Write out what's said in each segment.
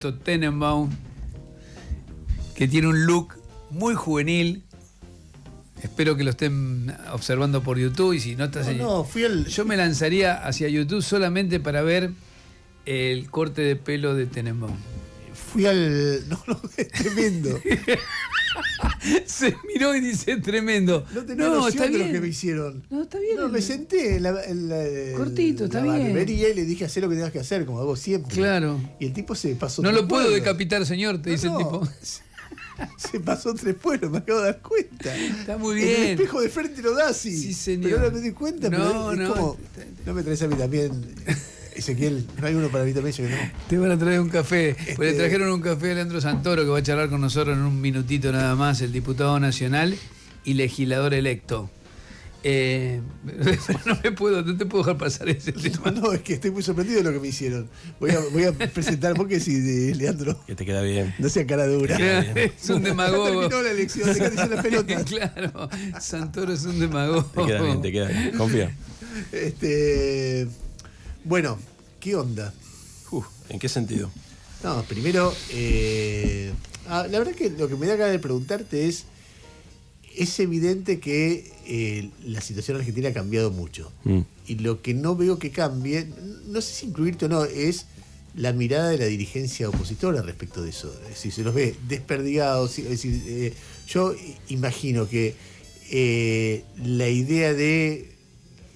Tenenbaum, que tiene un look muy juvenil. Espero que lo estén observando por YouTube, y si no estás yo me lanzaría hacia YouTube solamente para ver el corte de pelo de Tenenbaum. Fui al... No, es tremendo. Se miró y dice tremendo. No tenía noción de lo que me hicieron. No, está bien. No, me senté en la cortito, está bien. barbería y le dije, hacé lo que tengas que hacer, como hago siempre. Claro. Y el tipo se pasó. No lo puedo decapitar, señor, te dice el tipo. Se pasó 3 pueblos, me acabo de dar cuenta. Está muy bien. En el espejo de frente lo da así. Sí, señor. Pero ahora me di cuenta, pero es como... No me traes a mí también, Ezequiel, no hay uno para mí también, yo que no. Te van a traer un café. Pues le trajeron un café a Leandro Santoro, que va a charlar con nosotros en un minutito nada más, el diputado nacional y legislador electo. No te puedo dejar pasar ese tema. No, es que estoy muy sorprendido de lo que me hicieron. Voy a presentar, porque si Leandro. Que te queda bien. No sea cara dura. Es un demagogo. Terminó la elección, dejate la pelota. Claro, Santoro es un demagogo. Te queda bien. Confía. Bueno, ¿qué onda? ¿En qué sentido? No, primero, la verdad que lo que me da ganas de preguntarte es evidente que la situación argentina ha cambiado mucho. Y lo que no veo que cambie, no sé si incluirte o no, es la mirada de la dirigencia opositora respecto de eso. Es decir, se los ve desperdigados. Es decir, yo imagino que la idea de,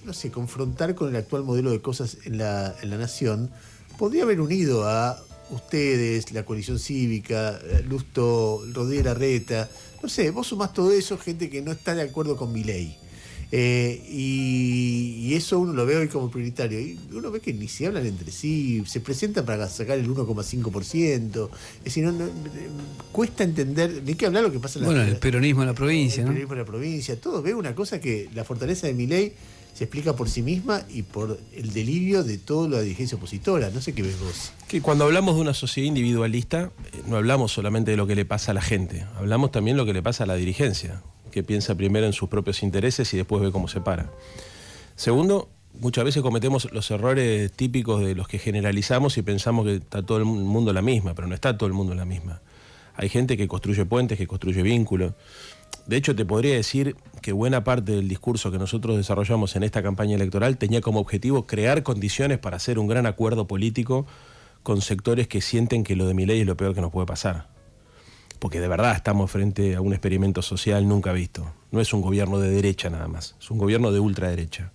no sé, confrontar con el actual modelo de cosas en la nación podría haber unido a ustedes, la coalición cívica, Lusto, Rodríguez Larreta, no sé, vos sumás todo eso, gente que no está de acuerdo con Milei. Y eso uno lo ve hoy como prioritario. Y uno ve que ni se hablan entre sí, se presentan para sacar el 1,5%. Es decir, cuesta entender, ni que hablar lo que pasa en el peronismo en la provincia, el peronismo en la provincia, todo. Ve una cosa que la fortaleza de Milei se explica por sí misma y por el delirio de toda la dirigencia opositora. No sé qué ves vos. Que cuando hablamos de una sociedad individualista, no hablamos solamente de lo que le pasa a la gente, hablamos también de lo que le pasa a la dirigencia, que piensa primero en sus propios intereses y después ve cómo se para. Segundo, muchas veces cometemos los errores típicos de los que generalizamos y pensamos que está todo el mundo en la misma, pero no está todo el mundo en la misma. Hay gente que construye puentes, que construye vínculos. De hecho, te podría decir que buena parte del discurso que nosotros desarrollamos en esta campaña electoral tenía como objetivo crear condiciones para hacer un gran acuerdo político con sectores que sienten que lo de Milei es lo peor que nos puede pasar. Porque de verdad estamos frente a un experimento social nunca visto. No es un gobierno de derecha nada más, es un gobierno de ultraderecha.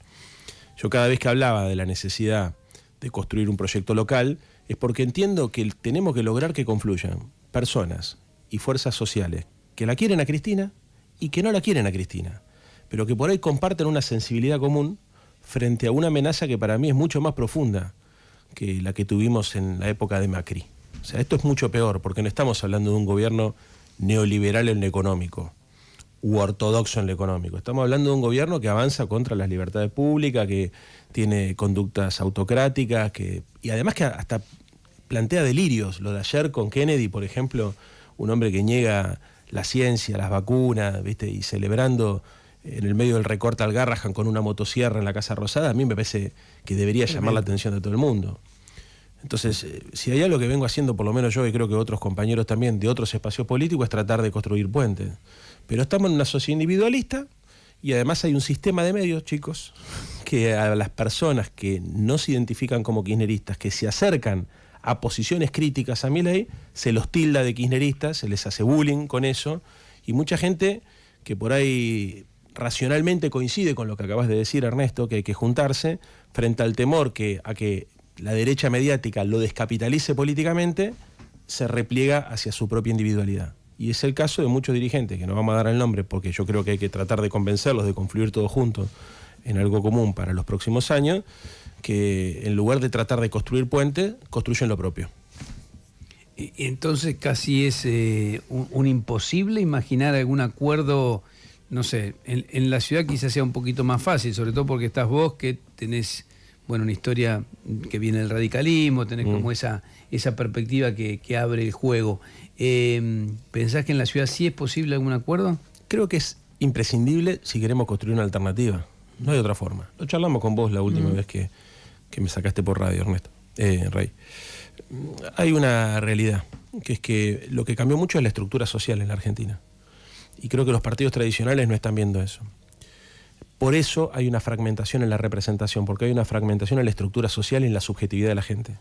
Yo cada vez que hablaba de la necesidad de construir un proyecto local, es porque entiendo que tenemos que lograr que confluyan personas y fuerzas sociales que la quieren a Cristina y que no la quieren a Cristina, pero que por ahí comparten una sensibilidad común frente a una amenaza que para mí es mucho más profunda que la que tuvimos en la época de Macri. O sea, esto es mucho peor, porque no estamos hablando de un gobierno neoliberal en lo económico u ortodoxo en lo económico. Estamos hablando de un gobierno que avanza contra las libertades públicas, que tiene conductas autocráticas, y además que hasta plantea delirios. Lo de ayer con Kennedy, por ejemplo, un hombre que niega la ciencia, las vacunas, ¿viste? Y celebrando en el medio del recorte al Garrahan con una motosierra en la Casa Rosada, a mí me parece que debería llamar la atención de todo el mundo. Entonces, si hay algo que vengo haciendo, por lo menos yo y creo que otros compañeros también de otros espacios políticos, es tratar de construir puentes. Pero estamos en una sociedad individualista y además hay un sistema de medios, chicos, que a las personas que no se identifican como kirchneristas, que se acercan a posiciones críticas a Milei, se los tilda de kirchneristas, se les hace bullying con eso, y mucha gente que por ahí racionalmente coincide con lo que acabas de decir, Ernesto, que hay que juntarse frente al temor a que la derecha mediática lo descapitalice políticamente, se repliega hacia su propia individualidad. Y es el caso de muchos dirigentes, que no vamos a dar el nombre porque yo creo que hay que tratar de convencerlos de confluir todos juntos en algo común para los próximos años, que en lugar de tratar de construir puentes, construyen lo propio. Entonces casi es un imposible imaginar algún acuerdo, no sé, en la ciudad quizás sea un poquito más fácil, sobre todo porque estás vos que tenés, bueno, una historia que viene del radicalismo, tenés como esa perspectiva que abre el juego. ¿Pensás que en la ciudad sí es posible algún acuerdo? Creo que es imprescindible si queremos construir una alternativa. No hay otra forma. Lo charlamos con vos la última vez que me sacaste por radio, Ernesto, Rey. Hay una realidad, que es que lo que cambió mucho es la estructura social en la Argentina. Y creo que los partidos tradicionales no están viendo eso. Por eso hay una fragmentación en la representación, porque hay una fragmentación en la estructura social y en la subjetividad de la gente.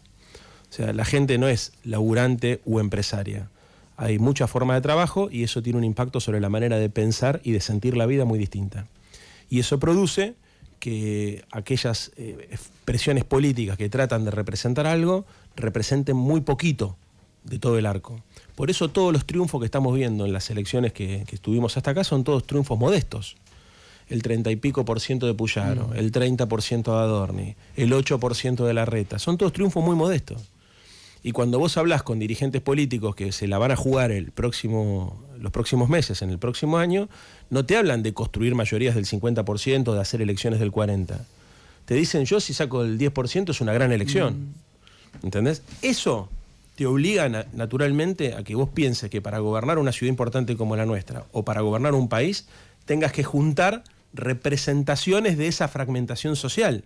O sea, la gente no es laburante u empresaria. Hay mucha forma de trabajo y eso tiene un impacto sobre la manera de pensar y de sentir la vida muy distinta. Y eso produce que aquellas expresiones políticas que tratan de representar algo representen muy poquito de todo el arco. Por eso todos los triunfos que estamos viendo en las elecciones que estuvimos hasta acá son todos triunfos modestos. El 30 y pico % de Puyaro, el 30% de Adorni, el 8% de Larreta. Son todos triunfos muy modestos. Y cuando vos hablás con dirigentes políticos que se la van a jugar los próximos meses, en el próximo año, no te hablan de construir mayorías del 50%, de hacer elecciones del 40%. Te dicen, yo si saco el 10% es una gran elección. ¿Entendés? Eso te obliga naturalmente a que vos pienses que para gobernar una ciudad importante como la nuestra, o para gobernar un país, tengas que juntar representaciones de esa fragmentación social.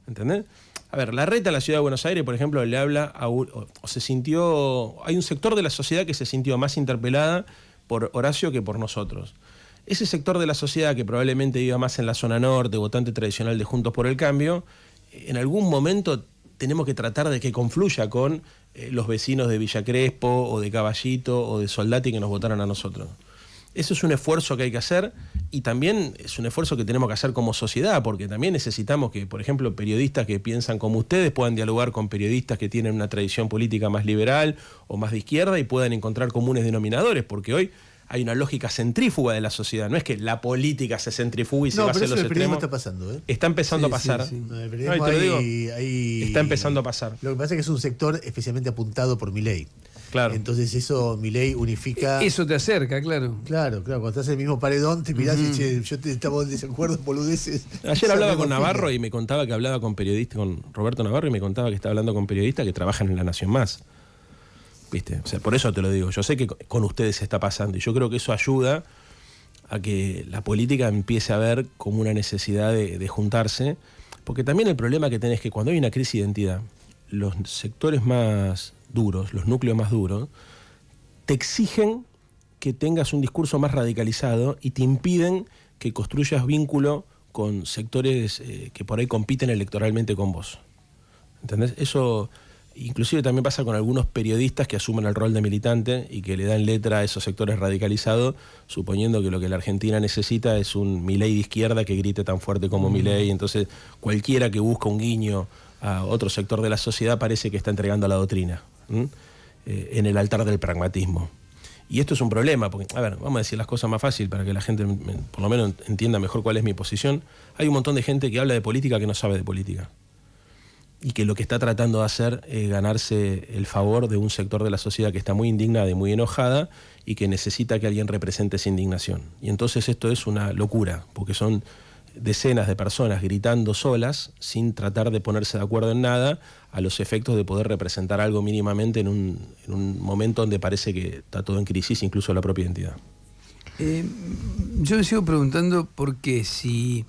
¿Entendés? A ver, Larreta en la ciudad de Buenos Aires, por ejemplo, le habla hay un sector de la sociedad que se sintió más interpelada por Horacio que por nosotros. Ese sector de la sociedad que probablemente viva más en la zona norte, votante tradicional de Juntos por el Cambio, en algún momento tenemos que tratar de que confluya con los vecinos de Villa Crespo o de Caballito o de Soldati que nos votaron a nosotros. Eso es un esfuerzo que hay que hacer y también es un esfuerzo que tenemos que hacer como sociedad, porque también necesitamos que, por ejemplo, periodistas que piensan como ustedes puedan dialogar con periodistas que tienen una tradición política más liberal o más de izquierda y puedan encontrar comunes denominadores, porque hoy hay una lógica centrífuga de la sociedad. No es que la política se centrifuga y se va hacia los extremos. Está pasando, ¿eh? Está empezando a pasar. Sí. No, el No, te lo digo, está empezando a pasar. Lo que pasa es que es un sector especialmente apuntado por Milei. Claro. Entonces eso, Milei unifica... Eso te acerca, claro. Claro, cuando estás en el mismo paredón te mirás y che, estamos en desacuerdo, boludeces. Ayer hablaba con Navarro y me contaba que hablaba con periodistas, con Roberto Navarro, y me contaba que estaba hablando con periodistas que trabajan en La Nación Más. ¿Viste? O sea, por eso te lo digo. Yo sé que con ustedes se está pasando y yo creo que eso ayuda a que la política empiece a ver como una necesidad de juntarse, porque también el problema que tenés es que cuando hay una crisis de identidad, los sectores más duros, los núcleos más duros, te exigen que tengas un discurso más radicalizado y te impiden que construyas vínculo con sectores que por ahí compiten electoralmente con vos. ¿Entendés? Eso inclusive también pasa con algunos periodistas que asumen el rol de militante y que le dan letra a esos sectores radicalizados, suponiendo que lo que la Argentina necesita es un Milei de izquierda que grite tan fuerte como Milei. Entonces cualquiera que busca un guiño a otro sector de la sociedad parece que está entregando a la doctrina, en el altar del pragmatismo. Y esto es un problema, porque, a ver, vamos a decir las cosas más fácil para que la gente por lo menos entienda mejor cuál es mi posición. Hay un montón de gente que habla de política que no sabe de política. Y que lo que está tratando de hacer es ganarse el favor de un sector de la sociedad que está muy indignada y muy enojada y que necesita que alguien represente esa indignación. Y entonces esto es una locura, porque son decenas de personas gritando solas sin tratar de ponerse de acuerdo en nada a los efectos de poder representar algo mínimamente en un momento donde parece que está todo en crisis, incluso la propia identidad. Yo me sigo preguntando por qué si,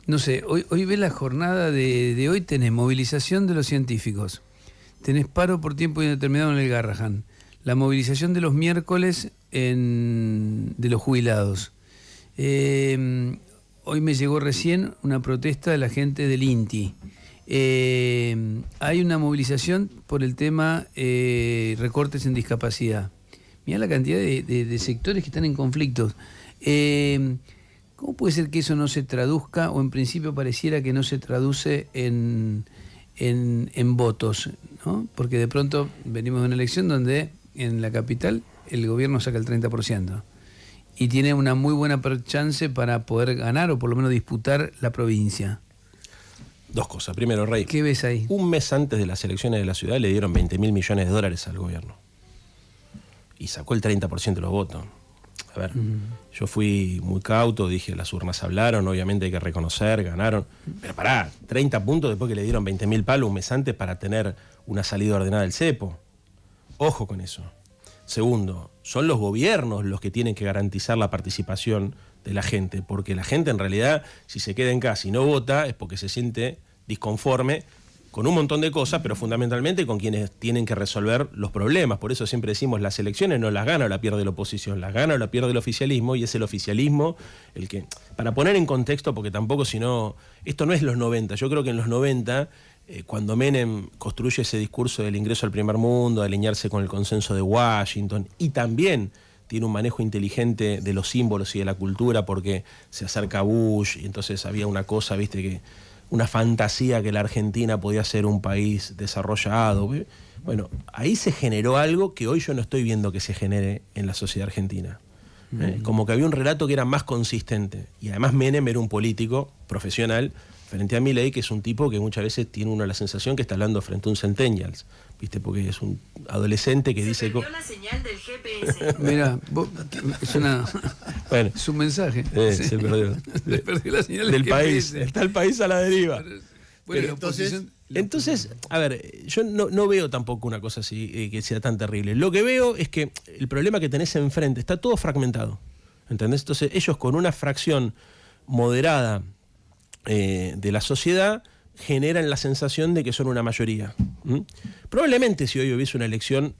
no sé, hoy ves la jornada de hoy, tenés movilización de los científicos, tenés paro por tiempo indeterminado en el Garrahan, la movilización de los miércoles de los jubilados. Hoy me llegó recién una protesta de la gente del INTI. Hay una movilización por el tema recortes en discapacidad. Mirá la cantidad de sectores que están en conflictos. ¿Cómo puede ser que eso no se traduzca, o en principio pareciera que no se traduce en votos, ¿no? Porque de pronto venimos de una elección donde en la capital el gobierno saca el 30%. Y tiene una muy buena chance para poder ganar o por lo menos disputar la provincia. Dos cosas. Primero, Rey. ¿Qué ves ahí? Un mes antes de las elecciones de la ciudad le dieron 20.000 millones de dólares al gobierno. Y sacó el 30% de los votos. A ver, yo fui muy cauto, dije, las urnas hablaron, obviamente hay que reconocer, ganaron. Pero pará, 30 puntos después que le dieron 20.000 palos un mes antes para tener una salida ordenada del cepo. Ojo con eso. Segundo, son los gobiernos los que tienen que garantizar la participación de la gente, porque la gente en realidad, si se queda en casa y no vota, es porque se siente disconforme con un montón de cosas, pero fundamentalmente con quienes tienen que resolver los problemas. Por eso siempre decimos, las elecciones no las gana o la pierde la oposición, las gana o la pierde el oficialismo, y es el oficialismo el que, para poner en contexto, porque tampoco si no, esto no es los 90, yo creo que en los 90, cuando Menem construye ese discurso del ingreso al primer mundo, de alinearse con el consenso de Washington, y también tiene un manejo inteligente de los símbolos y de la cultura, porque se acerca a Bush, y entonces había una cosa, viste, que una fantasía que la Argentina podía ser un país desarrollado. Bueno, ahí se generó algo que hoy yo no estoy viendo que se genere en la sociedad argentina. Como que había un relato que era más consistente. Y además Menem era un político profesional frente a Milei, que es un tipo que muchas veces tiene uno la sensación que está hablando frente a un centennials, ¿viste? Porque es un adolescente que dice... la señal del GPS. Mira, es bueno, es un mensaje. Se perdió. Se perdió la señal del del país. GPS. Está el país a la deriva. Bueno, la entonces, oposición- Entonces, a ver, yo no veo tampoco una cosa así que sea tan terrible. Lo que veo es que el problema que tenés enfrente está todo fragmentado, ¿entendés? Entonces ellos, con una fracción moderada de la sociedad, generan la sensación de que son una mayoría. Probablemente si hoy hubiese una elección,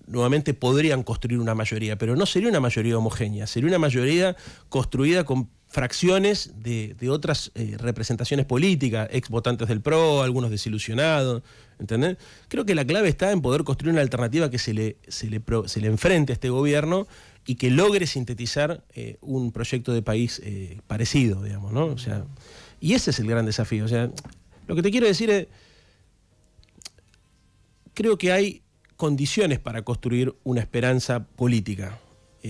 nuevamente podrían construir una mayoría, pero no sería una mayoría homogénea, sería una mayoría construida con fracciones de otras representaciones políticas, ex votantes del PRO, algunos desilusionados, ¿entendés? Creo que la clave está en poder construir una alternativa que se le enfrente a este gobierno y que logre sintetizar un proyecto de país parecido, digamos, ¿no? O sea, y ese es el gran desafío. O sea, lo que te quiero decir es, creo que hay condiciones para construir una esperanza política.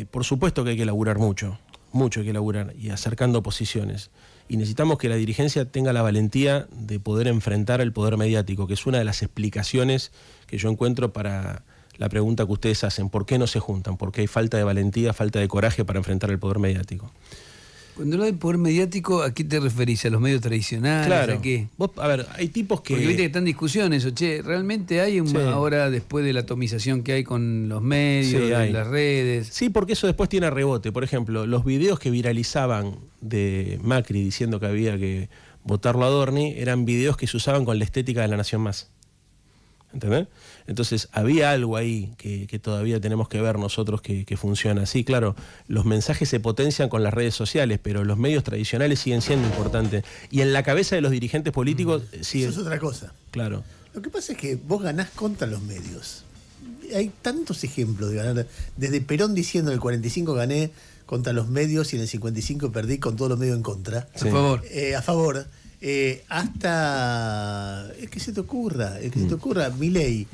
Por supuesto que hay que laburar mucho hay que laburar, y acercando posiciones. Y necesitamos que la dirigencia tenga la valentía de poder enfrentar el poder mediático, que es una de las explicaciones que yo encuentro para la pregunta que ustedes hacen: ¿por qué no se juntan? ¿Por qué hay falta de valentía, falta de coraje para enfrentar el poder mediático? Cuando hablas de poder mediático, ¿a qué te referís? ¿A los medios tradicionales? Claro. ¿A qué? Vos, a ver, hay tipos que... Porque viste que están discusiones, ¿realmente hay Sí. ahora, después de la atomización que hay con los medios, Sí, hay. las redes? Sí, porque eso después tiene rebote. Por ejemplo, los videos que viralizaban de Macri diciendo que había que votarlo a Adorni eran videos que se usaban con la estética de La Nación Más. ¿Entendés? Entonces había algo ahí que todavía tenemos que ver nosotros que funciona. Sí, claro, los mensajes se potencian con las redes sociales, pero los medios tradicionales siguen siendo importantes. Y en la cabeza de los dirigentes políticos sigue... Eso es otra cosa. Claro. Lo que pasa es que vos ganás contra los medios. Hay tantos ejemplos de ganar. Desde Perón diciendo en el 45 gané contra los medios y en el 55 perdí con todos los medios en contra. Sí. A favor. A favor. Hasta... Es que se te ocurra. Milei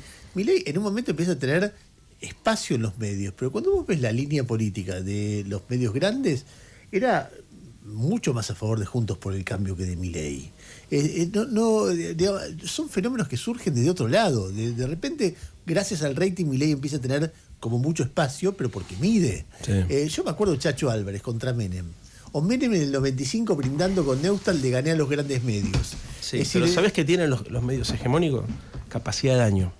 en un momento empieza a tener espacio en los medios, pero cuando vos ves la línea política de los medios grandes, era mucho más a favor de Juntos por el Cambio que de Milei. Son fenómenos que surgen desde otro lado. De repente, gracias al rating, Milei empieza a tener como mucho espacio, pero porque mide. Sí. Yo me acuerdo de Chacho Álvarez contra Menem. O Menem en el 95 brindando con Neustal de gané a los grandes medios. Sí, Es decir, pero ¿sabés qué tienen los medios hegemónicos? Capacidad de daño.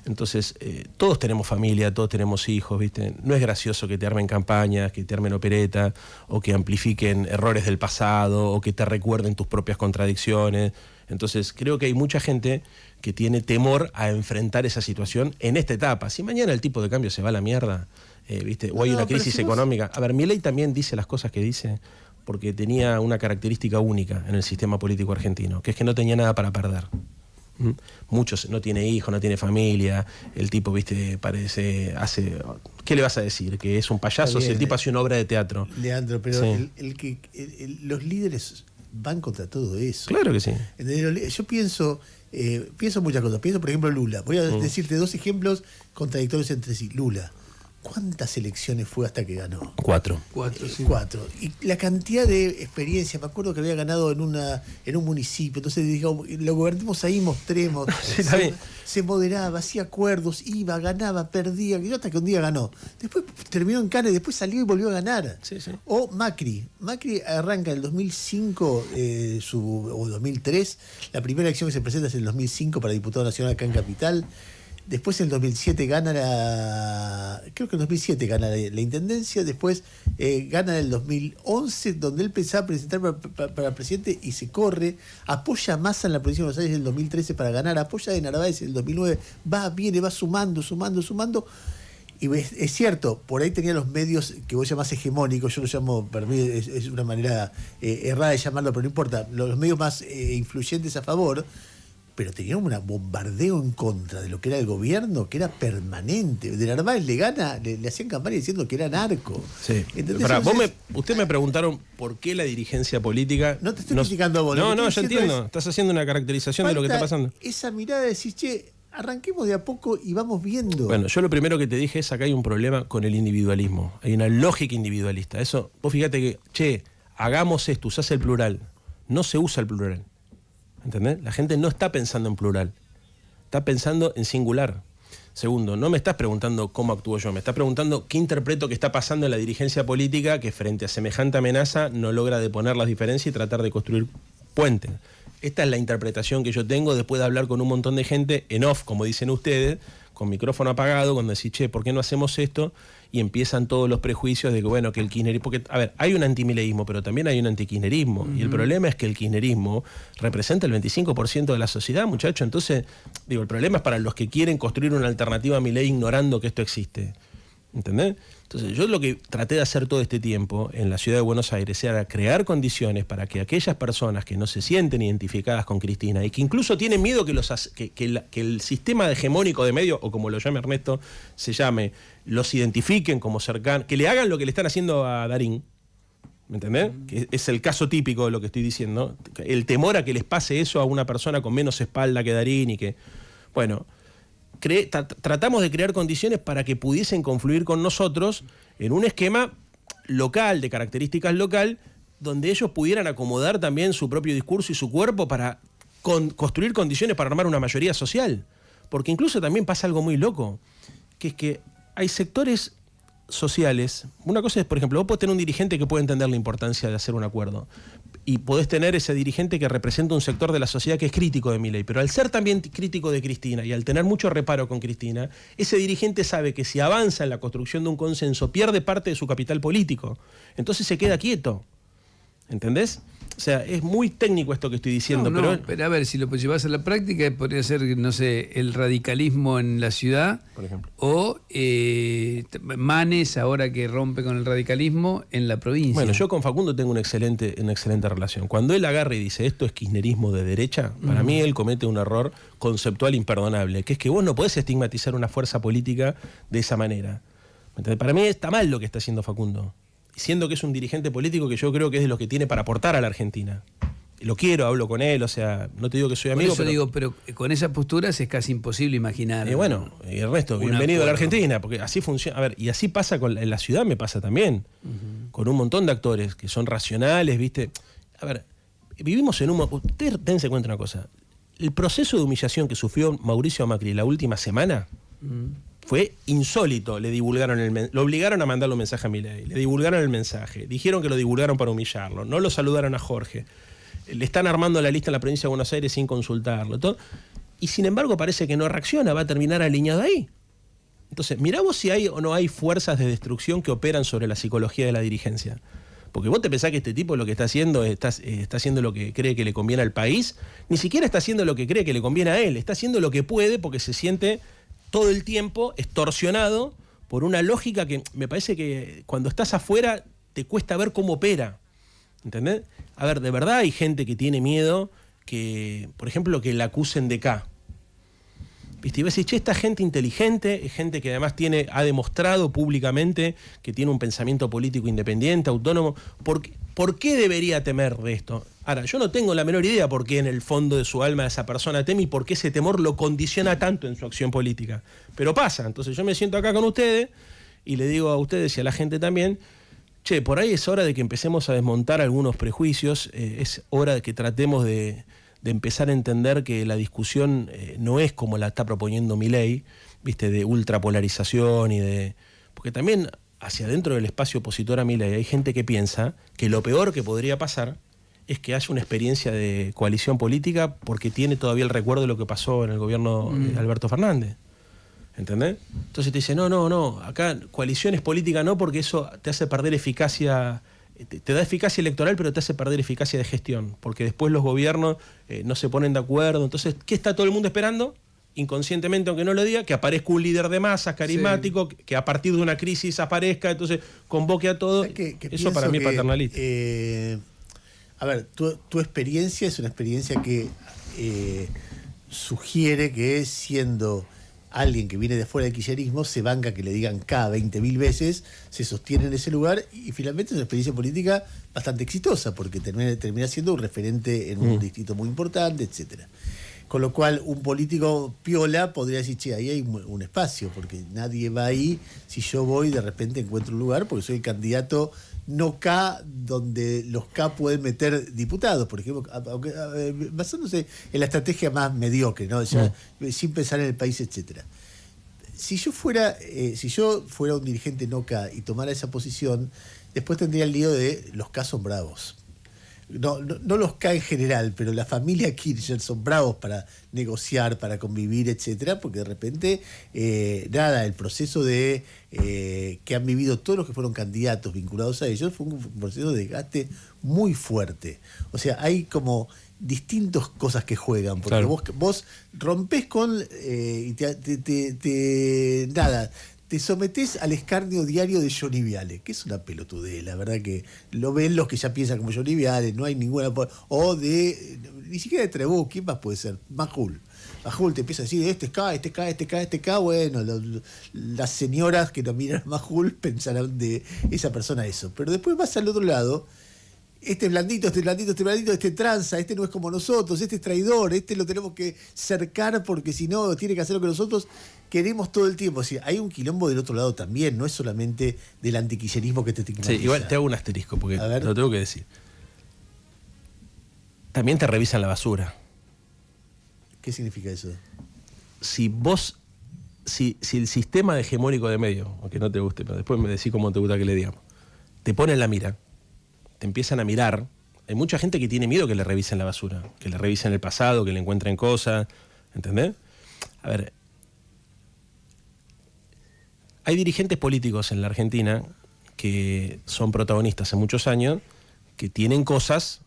Entonces, todos tenemos familia, todos tenemos hijos, ¿viste? No es gracioso que te armen campañas, que te armen opereta, o que amplifiquen errores del pasado, o que te recuerden tus propias contradicciones. Entonces, creo que hay mucha gente que tiene temor a enfrentar esa situación en esta etapa. Si mañana el tipo de cambio se va a la mierda, ¿viste? O hay una crisis económica. A ver, Milei también dice las cosas que dice porque tenía una característica única en el sistema político argentino, que es que no tenía nada para perder. Muchos, no tiene hijos, no tiene familia, el tipo, viste, hace... ¿Qué le vas a decir? ¿Que es un payaso? Bien, Si el tipo hace una obra de teatro. Leandro, pero Sí. los líderes van contra todo eso. Claro que sí. Yo pienso muchas cosas. Pienso, por ejemplo, Lula. Voy a decirte dos ejemplos contradictorios entre sí. Lula. ¿Cuántas elecciones fue hasta que ganó? 4. 4. Y la cantidad de experiencia. Me acuerdo que había ganado en un municipio. Entonces, digamos, lo gobernemos ahí, mostremos. Sí, está bien. Se moderaba, hacía acuerdos, iba, ganaba, perdía. Y hasta que un día ganó. Después terminó en Cana y después salió y volvió a ganar. Sí, sí. O Macri. Macri arranca en el 2005 o 2003. La primera elección que se presenta es en el 2005 para diputado nacional acá en Capital. Después en el 2007 gana creo que en el 2007 gana la intendencia, después gana en el 2011, donde él pensaba presentar para presidente y se corre, apoya a Massa en la provincia de Buenos Aires en el 2013 para ganar, apoya a Narváez en el 2009, viene, va sumando, y es cierto, por ahí tenía los medios que vos llamás hegemónicos, yo lo llamo, para mí es una manera errada de llamarlo, pero no importa, los medios más influyentes a favor, pero tenía un bombardeo en contra de lo que era el gobierno, que era permanente. De Narváez le gana, le hacían campaña diciendo que era narco. Sí. Ustedes me preguntaron por qué la dirigencia política... No te estoy criticando a vos. No, yo entiendo. Estás haciendo una caracterización de lo que está pasando. Esa mirada de decir, che, arranquemos de a poco y vamos viendo. Bueno, yo lo primero que te dije es acá hay un problema con el individualismo. Hay una lógica individualista. Eso, vos fíjate que, che, hagamos esto, usás el plural. No se usa el plural. ¿Entendés? La gente no está pensando en plural, está pensando en singular. Segundo, no me estás preguntando cómo actúo yo, me estás preguntando qué interpreto que está pasando en la dirigencia política que frente a semejante amenaza no logra deponer las diferencias y tratar de construir puentes. Esta es la interpretación que yo tengo después de hablar con un montón de gente en off, como dicen ustedes, con micrófono apagado, cuando decís, che, ¿por qué no hacemos esto? Y empiezan todos los prejuicios de que, bueno, que el kirchnerismo... Porque, a ver, hay un antimileísmo, pero también hay un antikirchnerismo. Y el problema es que el kirchnerismo representa el 25% de la sociedad, muchachos. Entonces, digo, el problema es para los que quieren construir una alternativa a Milei ignorando que esto existe. ¿Entendés? Entonces, yo lo que traté de hacer todo este tiempo en la ciudad de Buenos Aires era crear condiciones para que aquellas personas que no se sienten identificadas con Cristina y que incluso tienen miedo que el sistema hegemónico de medios, o como lo llame Ernesto, se llame, los identifiquen como cercanos, que le hagan lo que le están haciendo a Darín, ¿me entendés? Que es el caso típico de lo que estoy diciendo, el temor a que les pase eso a una persona con menos espalda que Darín y que, bueno... tratamos de crear condiciones para que pudiesen confluir con nosotros en un esquema local, de características local, donde ellos pudieran acomodar también su propio discurso y su cuerpo para construir condiciones para armar una mayoría social. Porque incluso también pasa algo muy loco, que es que hay sectores sociales. Una cosa es, por ejemplo, vos podés tener un dirigente que puede entender la importancia de hacer un acuerdo, y podés tener ese dirigente que representa un sector de la sociedad que es crítico de Milei, pero al ser también crítico de Cristina y al tener mucho reparo con Cristina, ese dirigente sabe que si avanza en la construcción de un consenso pierde parte de su capital político, entonces se queda quieto. ¿Entendés? O sea, es muy técnico esto que estoy diciendo. Pero a ver, si lo llevas a la práctica, podría ser, no sé, el radicalismo en la ciudad, por ejemplo, o Manes, ahora que rompe con el radicalismo, en la provincia. Bueno, yo con Facundo tengo una excelente relación. Cuando él agarra y dice esto es kirchnerismo de derecha, para mí él comete un error conceptual imperdonable, que es que vos no podés estigmatizar una fuerza política de esa manera. Para mí está mal lo que está haciendo Facundo, siendo que es un dirigente político que yo creo que es de los que tiene para aportar a la Argentina. Lo quiero, hablo con él, o sea, no te digo que soy amigo, pero con esas posturas es casi imposible imaginar. Ernesto, bienvenido a la Argentina, porque así funciona. A ver, y así pasa en la ciudad, me pasa también, con un montón de actores que son racionales, ¿viste? A ver, vivimos en un... Ustedes dense cuenta una cosa, el proceso de humillación que sufrió Mauricio Macri la última semana... Fue insólito, lo obligaron a mandarle un mensaje a Milei, le divulgaron el mensaje, dijeron que lo divulgaron para humillarlo, no lo saludaron a Jorge, le están armando la lista en la provincia de Buenos Aires sin consultarlo, todo, y sin embargo parece que no reacciona, va a terminar alineado ahí. Entonces, mirá vos si hay o no hay fuerzas de destrucción que operan sobre la psicología de la dirigencia. Porque vos te pensás que este tipo lo que está haciendo, está haciendo lo que cree que le conviene al país, ni siquiera está haciendo lo que cree que le conviene a él, está haciendo lo que puede porque se siente todo el tiempo extorsionado por una lógica que me parece que cuando estás afuera te cuesta ver cómo opera. ¿Entendés? A ver, de verdad hay gente que tiene miedo que, por ejemplo, que la acusen de K. ¿Viste? Y vos decís, che, esta gente inteligente, es gente que además ha demostrado públicamente que tiene un pensamiento político independiente, autónomo. ¿Por qué debería temer de esto? Ahora, yo no tengo la menor idea por qué en el fondo de su alma esa persona teme y por qué ese temor lo condiciona tanto en su acción política. Pero pasa, entonces yo me siento acá con ustedes y le digo a ustedes y a la gente también, che, por ahí es hora de que empecemos a desmontar algunos prejuicios, es hora de que tratemos de empezar a entender que la discusión no es como la está proponiendo Milei, ¿viste? De ultrapolarización y de... Porque también hacia adentro del espacio opositor a Milei hay gente que piensa que lo peor que podría pasar es que haya una experiencia de coalición política porque tiene todavía el recuerdo de lo que pasó en el gobierno de Alberto Fernández. ¿Entendés? Entonces te dice, no, acá coaliciones políticas no, porque eso te hace perder eficacia, te da eficacia electoral, pero te hace perder eficacia de gestión, porque después los gobiernos no se ponen de acuerdo. Entonces, ¿qué está todo el mundo esperando? Inconscientemente, aunque no lo diga, que aparezca un líder de masas carismático, sí, que a partir de una crisis aparezca, entonces convoque a todos. Eso para mí es paternalista. A ver, tu experiencia es una experiencia que sugiere que siendo alguien que viene de fuera del kirchnerismo se banca que le digan cada 20.000 veces, se sostiene en ese lugar y finalmente es una experiencia política bastante exitosa porque termina siendo un referente en un distrito muy importante, etcétera. Con lo cual, un político piola podría decir, che, ahí hay un espacio, porque nadie va ahí. Si yo voy, de repente encuentro un lugar, porque soy el candidato no K, donde los K pueden meter diputados, por ejemplo, basándose en la estrategia más mediocre, ¿no? Ya, sin pensar en el país, etcétera. Si yo fuera un dirigente no K y tomara esa posición, después tendría el lío de los K son bravos. No los K en general, pero la familia Kirchner son bravos para negociar, para convivir, etcétera, porque de repente, el proceso de que han vivido todos los que fueron candidatos vinculados a ellos fue un proceso de desgaste muy fuerte. O sea, hay como distintas cosas que juegan, porque claro, vos rompés con y te sometés al escarnio diario de Johnny Viale, que es una pelotudez, la verdad que lo ven los que ya piensan como Johnny Viale, no hay ninguna... ni siquiera de Trebuch, ¿quién más puede ser? Majul te empieza a decir, este es K, bueno, las señoras que no miran a Majul pensarán de esa persona eso. Pero después vas al otro lado, este blandito, este tranza, este no es como nosotros, este es traidor, este lo tenemos que cercar porque si no tiene que hacer lo que nosotros queremos todo el tiempo. O sea, hay un quilombo del otro lado también, no es solamente del antiquillerismo que te estigmatiza. Sí, igual te hago un asterisco, porque lo tengo que decir. También te revisan la basura. ¿Qué significa eso? Si el sistema hegemónico de medios, aunque no te guste, pero después me decís cómo te gusta que le digamos, te ponen la mira, te empiezan a mirar, hay mucha gente que tiene miedo que le revisen la basura, que le revisen el pasado, que le encuentren cosas, ¿entendés? A ver, hay dirigentes políticos en la Argentina que son protagonistas hace muchos años, que tienen cosas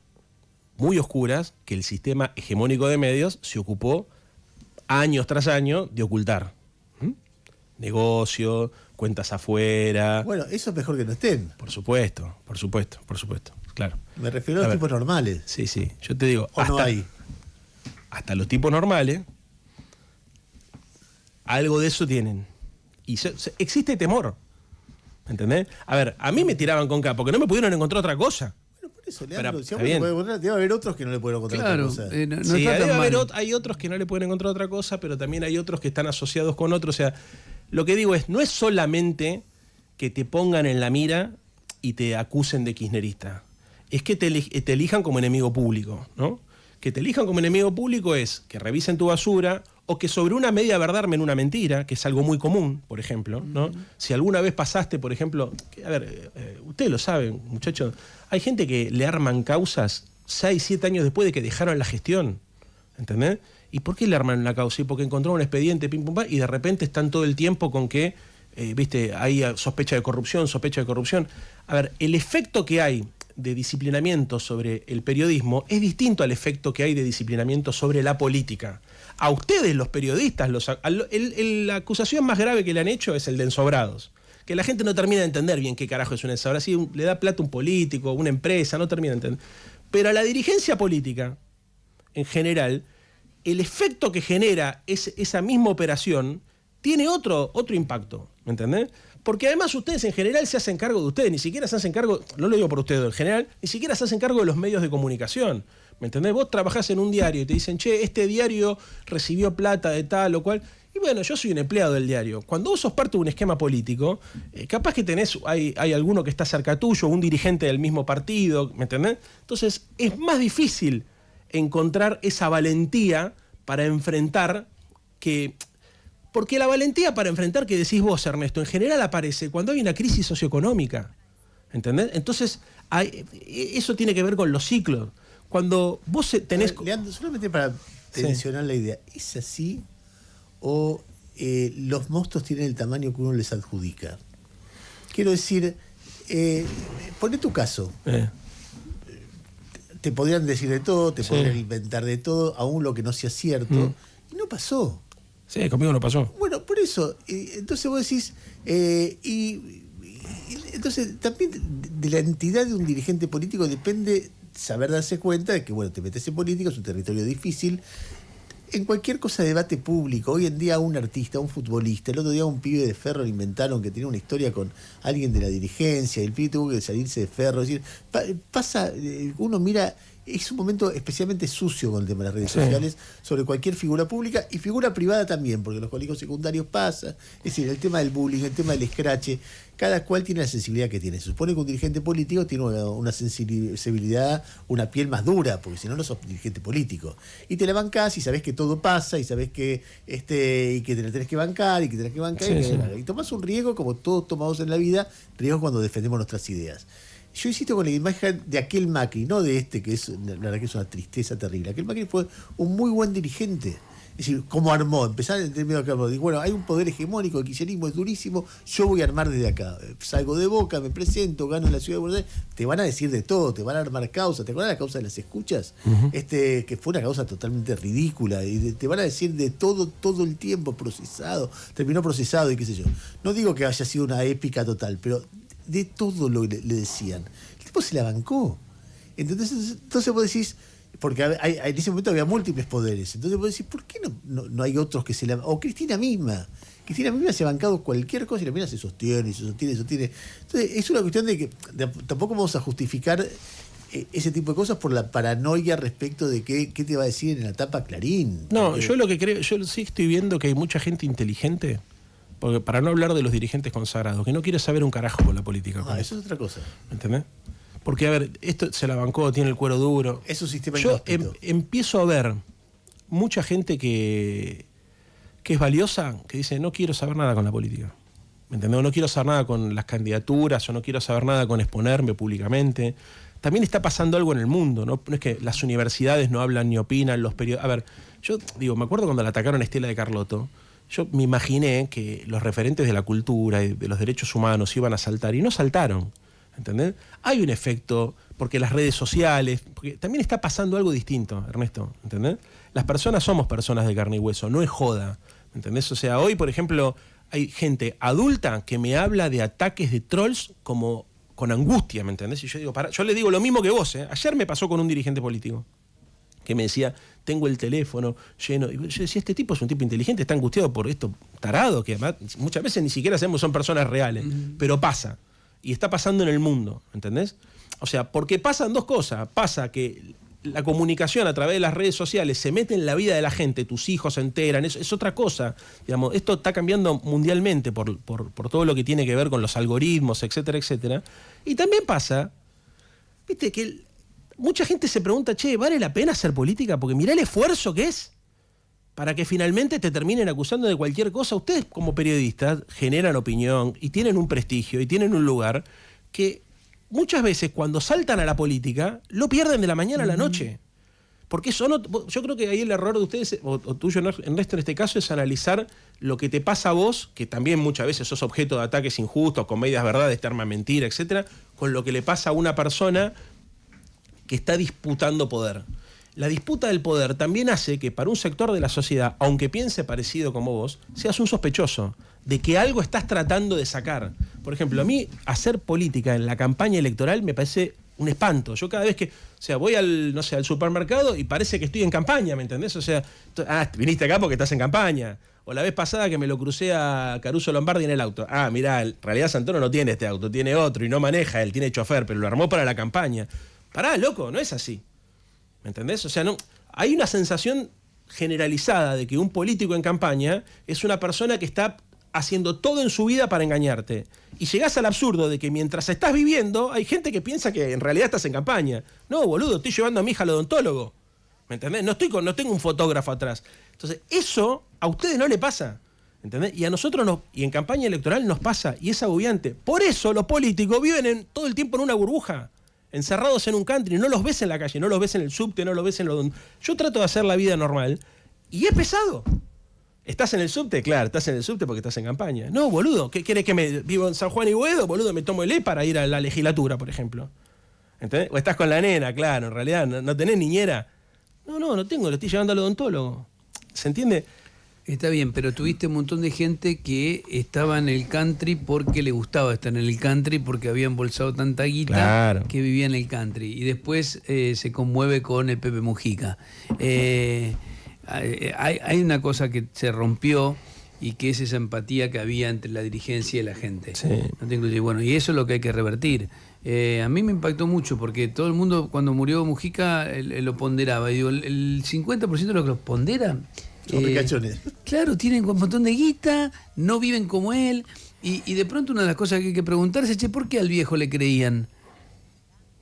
muy oscuras que el sistema hegemónico de medios se ocupó años tras año de ocultar. Negocio, cuentas afuera. Bueno, eso es mejor que no estén. Por supuesto, claro. Me refiero a los tipos normales. Sí, yo te digo, no hay. Hasta los tipos normales, algo de eso tienen. Y existe temor, ¿entendés? A ver, a mí me tiraban con K porque no me pudieron encontrar otra cosa. Bueno, por eso, Leandro, debe haber otros que no le pueden encontrar otra cosa. Sí, hay otros que no le pueden encontrar otra cosa, pero también hay otros que están asociados con otros. O sea, lo que digo es, no es solamente que te pongan en la mira y te acusen de kirchnerista. Es que te elijan como enemigo público, ¿no? Que te elijan como enemigo público es que revisen tu basura o que sobre una media verdad armen una mentira, que es algo muy común, por ejemplo, ¿no? Si alguna vez pasaste, por ejemplo, ustedes lo saben, muchachos, hay gente que le arman causas 6, 7 años después de que dejaron la gestión, ¿entendés? ¿Y por qué le arman la causa? Y porque encontraron un expediente, pim, pum, pam, y de repente están todo el tiempo con que, hay sospecha de corrupción. A ver, el efecto que hay de disciplinamiento sobre el periodismo es distinto al efecto que hay de disciplinamiento sobre la política. A ustedes, los periodistas, la acusación más grave que le han hecho es el de ensobrados. Que la gente no termina de entender bien qué carajo es un ensobrado. Si le da plata a un político, una empresa, no termina de entender. Pero a la dirigencia política, en general, el efecto que genera esa misma operación tiene otro impacto, ¿me entendés? Porque además ustedes en general se hacen cargo de ustedes, ni siquiera se hacen cargo, no lo digo por ustedes en general, ni siquiera se hacen cargo de los medios de comunicación, ¿me entendés? Vos trabajás en un diario y te dicen, che, este diario recibió plata de tal o cual, y bueno, yo soy un empleado del diario. Cuando vos sos parte de un esquema político, capaz que hay alguno que está cerca tuyo, un dirigente del mismo partido, ¿me entendés? Entonces es más difícil encontrar esa valentía para enfrentar porque la valentía para enfrentar que decís vos, Ernesto, en general aparece cuando hay una crisis socioeconómica, ¿entendés? Entonces, eso tiene que ver con los ciclos. Cuando vos tenés... Leandro, solamente para tensionar la idea, ¿es así o los monstruos tienen el tamaño que uno les adjudica. Quiero decir, poné tu caso. Te podrían decir de todo, te podrían inventar de todo, aún lo que no sea cierto. Y no pasó. Sí, conmigo no pasó. Bueno, por eso. Entonces vos decís... entonces, también de la entidad de un dirigente político depende saber darse cuenta de que, bueno, te metes en política, es un territorio difícil. En cualquier cosa de debate público, hoy en día un artista, un futbolista, el otro día un pibe de Ferro le inventaron que tenía una historia con alguien de la dirigencia, y el pibe tuvo que salirse de Ferro. Es decir, pasa, uno mira, es un momento especialmente sucio con el tema de las redes sociales, sobre cualquier figura pública y figura privada también, porque en los colegios secundarios pasa. Es decir, el tema del bullying, el tema del escrache, cada cual tiene la sensibilidad que tiene. Se supone que un dirigente político tiene una sensibilidad, una piel más dura, porque si no, no sos dirigente político. Y te la bancás y sabés que todo pasa, y sabés que y que te la tenés que bancar, y que tenés que bancar, y tomás un riesgo, como todos tomamos en la vida, riesgo cuando defendemos nuestras ideas. Yo insisto con la imagen de aquel Macri, no de este, que es la verdad que es una tristeza terrible. Aquel Macri fue un muy buen dirigente. Es decir, como armó, empezar a entender que armó. Digo, bueno, hay un poder hegemónico, el kirchnerismo es durísimo, yo voy a armar desde acá. Salgo de Boca, me presento, gano en la ciudad de Buenos Aires. Te van a decir de todo, te van a armar causa. ¿Te acuerdas de la causa de las escuchas? Que fue una causa totalmente ridícula. Y te van a decir de todo el tiempo, procesado, terminó procesado y qué sé yo. No digo que haya sido una épica total, pero de todo lo que le decían. El tipo se la bancó. Entonces vos decís, porque en ese momento había múltiples poderes, entonces vos decís, ¿por qué no hay otros que se la... O Cristina misma se ha bancado cualquier cosa y la mina se sostiene. Entonces es una cuestión de que tampoco vamos a justificar ese tipo de cosas por la paranoia respecto de qué te va a decir en la tapa Clarín. No, yo lo que creo, yo sí estoy viendo que hay mucha gente inteligente, porque para no hablar de los dirigentes consagrados, que no quiere saber un carajo con la política. Eso es otra cosa. ¿Me entendés? Porque, a ver, esto se la bancó, tiene el cuero duro. Es un sistema Yo inhóspito. empiezo a ver mucha gente que es valiosa, que dice, no quiero saber nada con la política. ¿Me entendés? No quiero saber nada con las candidaturas, o no quiero saber nada con exponerme públicamente. También está pasando algo en el mundo, ¿no? No es que las universidades no hablan ni opinan, los periodistas... A ver, yo digo, me acuerdo cuando la atacaron a Estela de Carlotto, yo me imaginé que los referentes de la cultura y de los derechos humanos iban a saltar, y no saltaron. ¿Entendés? Hay un efecto, porque las redes sociales, porque también está pasando algo distinto, Ernesto, ¿entendés? Las personas somos personas de carne y hueso, no es joda, ¿entendés? O sea, hoy, por ejemplo, hay gente adulta que me habla de ataques de trolls como con angustia, ¿me entendés? Y yo digo, yo le digo lo mismo que vos, ¿eh? Ayer me pasó con un dirigente político que me decía, tengo el teléfono lleno. Y yo decía, este tipo es un tipo inteligente, está angustiado por esto tarado, que además muchas veces ni siquiera sabemos son personas reales, pero pasa. Y está pasando en el mundo, ¿entendés? O sea, porque pasan dos cosas. Pasa que la comunicación a través de las redes sociales se mete en la vida de la gente, tus hijos se enteran, es otra cosa. Digamos, esto está cambiando mundialmente por todo lo que tiene que ver con los algoritmos, etcétera, etcétera. Y también pasa, viste, que mucha gente se pregunta, che, ¿vale la pena hacer política? Porque mirá el esfuerzo que es para que finalmente te terminen acusando de cualquier cosa. Ustedes como periodistas generan opinión y tienen un prestigio y tienen un lugar que muchas veces cuando saltan a la política lo pierden de la mañana a la noche. Porque eso yo creo que ahí el error de ustedes, o tuyo, Ernesto, en este caso, es analizar lo que te pasa a vos, que también muchas veces sos objeto de ataques injustos, con medias verdades, te arma mentira, etcétera, con lo que le pasa a una persona que está disputando poder. La disputa del poder también hace que para un sector de la sociedad, aunque piense parecido como vos, seas un sospechoso de que algo estás tratando de sacar. Por ejemplo, a mí hacer política en la campaña electoral me parece un espanto. Yo cada vez que, voy al supermercado y parece que estoy en campaña, ¿me entendés? O sea, viniste acá porque estás en campaña. O la vez pasada que me lo crucé a Caruso Lombardi en el auto. Mirá, en realidad Santoro no tiene este auto, tiene otro y no maneja, él tiene chofer, pero lo armó para la campaña. Pará, loco, no es así. ¿Me entendés? O sea, no, hay una sensación generalizada de que un político en campaña es una persona que está haciendo todo en su vida para engañarte. Y llegás al absurdo de que mientras estás viviendo, hay gente que piensa que en realidad estás en campaña. No, boludo, estoy llevando a mi hija al odontólogo. ¿Me entendés? No tengo un fotógrafo atrás. Entonces, eso a ustedes no le pasa. ¿Entendés? Y a nosotros y en campaña electoral nos pasa, y es agobiante. Por eso los políticos viven todo el tiempo en una burbuja, encerrados en un country, no los ves en la calle, no los ves en el subte, no los ves en los... Yo trato de hacer la vida normal y es pesado. ¿Estás en el subte? Claro, estás en el subte porque estás en campaña. No, boludo, ¿qué querés que me vivo en San Juan y Boedo? Boludo, me tomo el para ir a la legislatura, por ejemplo. ¿Entendés? O estás con la nena, claro, en realidad no tenés niñera. No tengo, lo estoy llevando al odontólogo. ¿Se entiende? Está bien, pero tuviste un montón de gente que estaba en el country porque le gustaba estar en el country, porque había embolsado tanta guita, claro, que vivía en el country. Y después se conmueve con el Pepe Mujica. Hay una cosa que se rompió y que es esa empatía que había entre la dirigencia y la gente. Sí. ¿No te incluye? Bueno, y eso es lo que hay que revertir. A mí me impactó mucho porque todo el mundo cuando murió Mujica lo ponderaba. Y digo, el 50% de lo que los pondera... Son ricachones. Claro, tienen un montón de guita, no viven como él. Y de pronto una de las cosas que hay que preguntarse, che, ¿por qué al viejo le creían?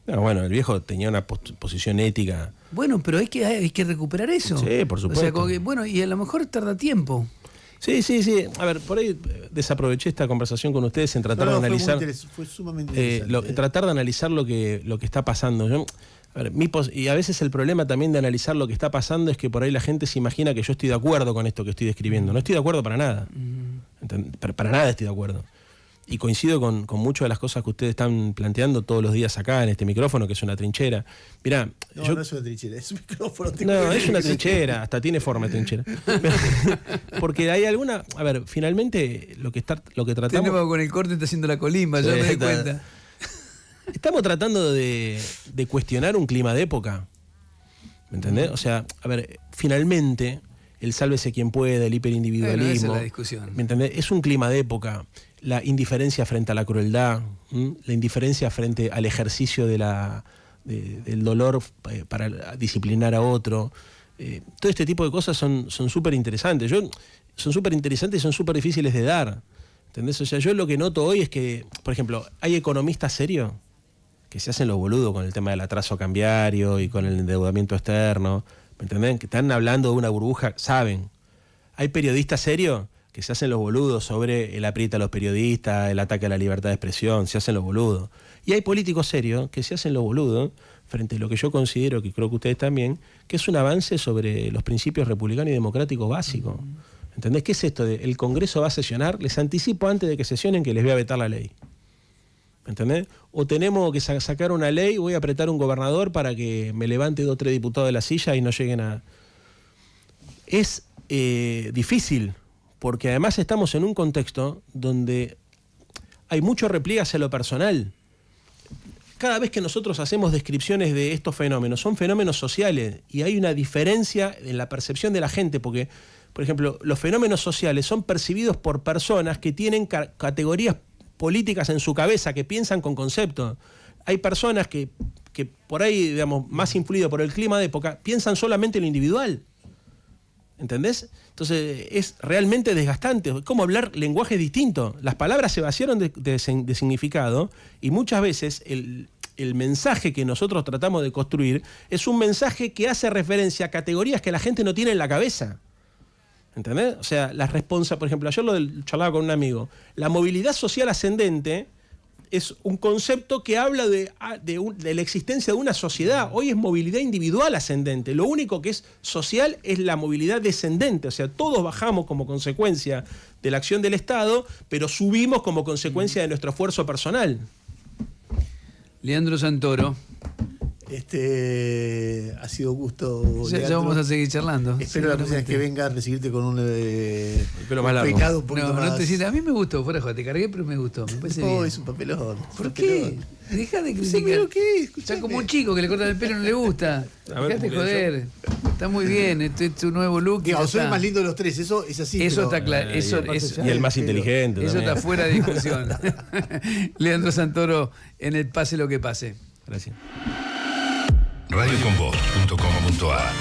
No, bueno, el viejo tenía una posición ética. Bueno, pero hay que recuperar eso. Sí, por supuesto. O sea, como que, bueno, y a lo mejor tarda tiempo. Sí. A ver, por ahí desaproveché esta conversación con ustedes en tratar de analizar. Fue sumamente interesante. Tratar de analizar lo que está pasando. Y a veces el problema también de analizar lo que está pasando es que por ahí la gente se imagina que yo estoy de acuerdo con esto que estoy describiendo. No estoy de acuerdo para nada. Para nada estoy de acuerdo. Y coincido con muchas de las cosas que ustedes están planteando todos los días acá en este micrófono, que es una trinchera. Mirá, no es una trinchera, es un micrófono. No, es una trinchera, hasta tiene forma de trinchera. Porque hay alguna... A ver, finalmente lo que tratamos... Tenemos con el corte está haciendo la colimba, ya me di cuenta. Estamos tratando de cuestionar un clima de época. ¿Me entendés? O sea, a ver, finalmente, el sálvese quien pueda, el hiperindividualismo. Esa es la discusión. ¿Me entendés? Es un clima de época. La indiferencia frente a la crueldad, la indiferencia frente al ejercicio del dolor para disciplinar a otro. Todo este tipo de cosas son súper interesantes. Son súper interesantes y son súper difíciles de dar. ¿Entendés? O sea, yo lo que noto hoy es que, por ejemplo, hay economistas serios que se hacen los boludos con el tema del atraso cambiario y con el endeudamiento externo, ¿me entendés? Que están hablando de una burbuja, saben. Hay periodistas serios que se hacen los boludos sobre el aprieta a los periodistas, el ataque a la libertad de expresión, se hacen los boludos. Y hay políticos serios que se hacen los boludos frente a lo que yo considero, que creo que ustedes también, que es un avance sobre los principios republicanos y democráticos básicos. ¿Entendés? ¿Qué es esto de el Congreso va a sesionar? Les anticipo antes de que sesionen que les voy a vetar la ley. ¿Entendés? O tenemos que sacar una ley, voy a apretar un gobernador para que me levante 2 o 3 diputados de la silla y no lleguen a... Es difícil, porque además estamos en un contexto donde hay mucho repliegue hacia lo personal. Cada vez que nosotros hacemos descripciones de estos fenómenos, son fenómenos sociales y hay una diferencia en la percepción de la gente, porque, por ejemplo, los fenómenos sociales son percibidos por personas que tienen categorías políticas en su cabeza, que piensan con conceptos. Hay personas que por ahí, digamos, más influidas por el clima de época, piensan solamente en lo individual. ¿Entendés? Entonces es realmente desgastante. Es como hablar lenguajes distintos. Las palabras se vaciaron de significado y muchas veces el mensaje que nosotros tratamos de construir es un mensaje que hace referencia a categorías que la gente no tiene en la cabeza. ¿Entendés? O sea, las responsabilidades, por ejemplo, ayer charlaba con un amigo, la movilidad social ascendente es un concepto que habla de la existencia de una sociedad. Hoy es movilidad individual ascendente. Lo único que es social es la movilidad descendente. O sea, todos bajamos como consecuencia de la acción del Estado, pero subimos como consecuencia de nuestro esfuerzo personal. Leandro Santoro. Ha sido un gusto. Ya vamos a seguir charlando. Espero la próxima vez que venga a recibirte con un pelo más largo. peinado un poquito más. No te sientas. A mí me gustó, fuera joder, te cargué, pero me gustó. Me parece bien. Es un papelón. ¿Por qué? Deja de criticar. ¿Pero qué? Está como un chico que le cortan el pelo y no le gusta. Dejate joder. Está muy bien, este es tu nuevo look. Soy el más lindo de los tres, eso es así. Eso está claro. Y el más inteligente. Eso también. está fuera de discusión. Leandro Santoro en el Pase lo que pase. Gracias. radioconvoz.com.ar